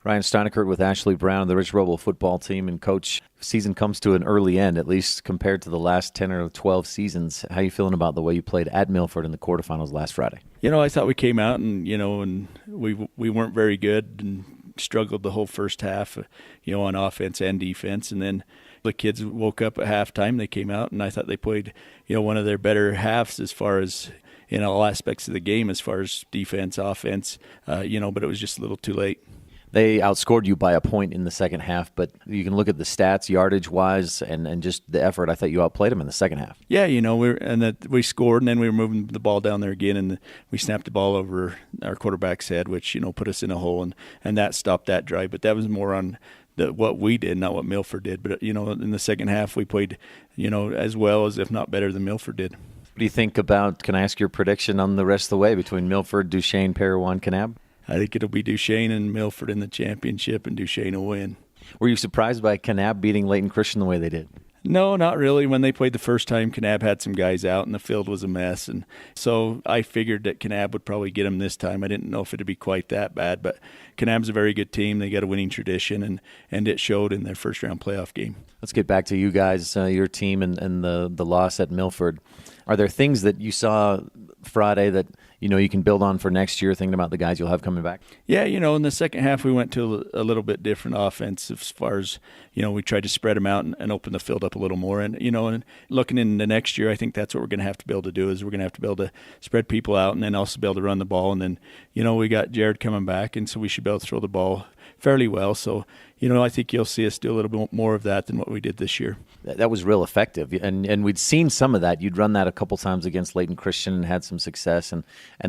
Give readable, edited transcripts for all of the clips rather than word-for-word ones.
Ryan Steinekert with Ashley Brown, the Rich Rebel football team. And, Coach, season comes to an early end, at least compared to the last 10 or 12 seasons. How are you feeling about the way you played at Milford in the quarterfinals last Friday? I thought we came out and we weren't very good and struggled the whole first half, on offense and defense. And then the kids woke up at halftime. They came out, and I thought they played, one of their better halves as far as in all aspects of the game, as far as defense, offense, but it was just a little too late. They outscored you by a point in the second half, but you can look at the stats, yardage-wise, and just the effort. I thought you outplayed them in the second half. Yeah, we scored, and then we were moving the ball down there again, and we snapped the ball over our quarterback's head, which, put us in a hole, and that stopped that drive. But that was more on what we did, not what Milford did. But, in the second half, we played, as well as, if not better, than Milford did. What do you think about, can I ask your prediction on the rest of the way between Milford, Duchesne, Parowan, Kanab? I think it'll be Duchesne and Milford in the championship, and Duchesne will win. Were you surprised by Kanab beating Leighton Christian the way they did? No, not really. When they played the first time, Kanab had some guys out, and the field was a mess. And so I figured that Kanab would probably get them this time. I didn't know if it would be quite that bad, but Kanab's a very good team. They got a winning tradition, and it showed in their first-round playoff game. Let's get back to you guys, your team, and the loss at Milford. Are there things that you saw Friday that you can build on for next year, thinking about the guys you'll have coming back? Yeah, in the second half we went to a little bit different offense as far as, we tried to spread them out and open the field up a little more. And, and looking into next year, I think that's what we're going to have to be able to do, is we're going to have to be able to spread people out and then also be able to run the ball. And then, we got Jared coming back, and so we should be able to throw the ball fairly well. So, I think you'll see us do a little bit more of that than what we did this year. That was real effective, and we'd seen some of that. You'd run that a couple times against Leighton Christian and had some success, and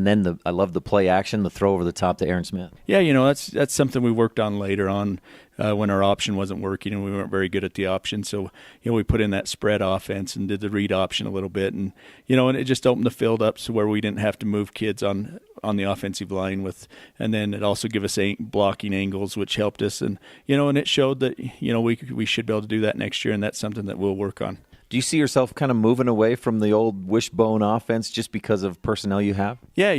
then I love the play action, the throw over the top to Aaron Smith. Yeah, that's something we worked on later on when our option wasn't working and we weren't very good at the option. So, we put in that spread offense and did the read option a little bit, and and it just opened the field up so where we didn't have to move kids on the offensive line and then it also gave us blocking angles, which helped us, and and it showed that we should be able to do that next year, and that's something that we'll work on. Do you see yourself kind of moving away from the old wishbone offense just because of personnel you have? Yeah,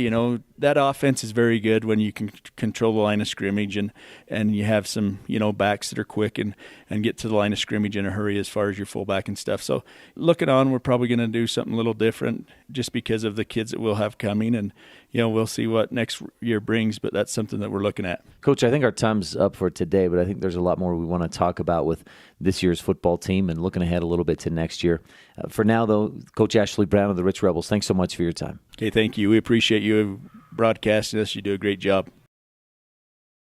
that offense is very good when you can control the line of scrimmage and you have some, backs that are quick and get to the line of scrimmage in a hurry as far as your fullback and stuff. So looking on, we're probably going to do something a little different just because of the kids that we'll have coming, and we'll see what next year brings, but that's something that we're looking at. Coach, I think our time's up for today, but I think there's a lot more we want to talk about with this year's football team and looking ahead a little bit to next year. For now, though, Coach Ashley Brown of the Rich Rebels, thanks so much for your time. Okay, thank you. We appreciate you broadcasting us. You do a great job.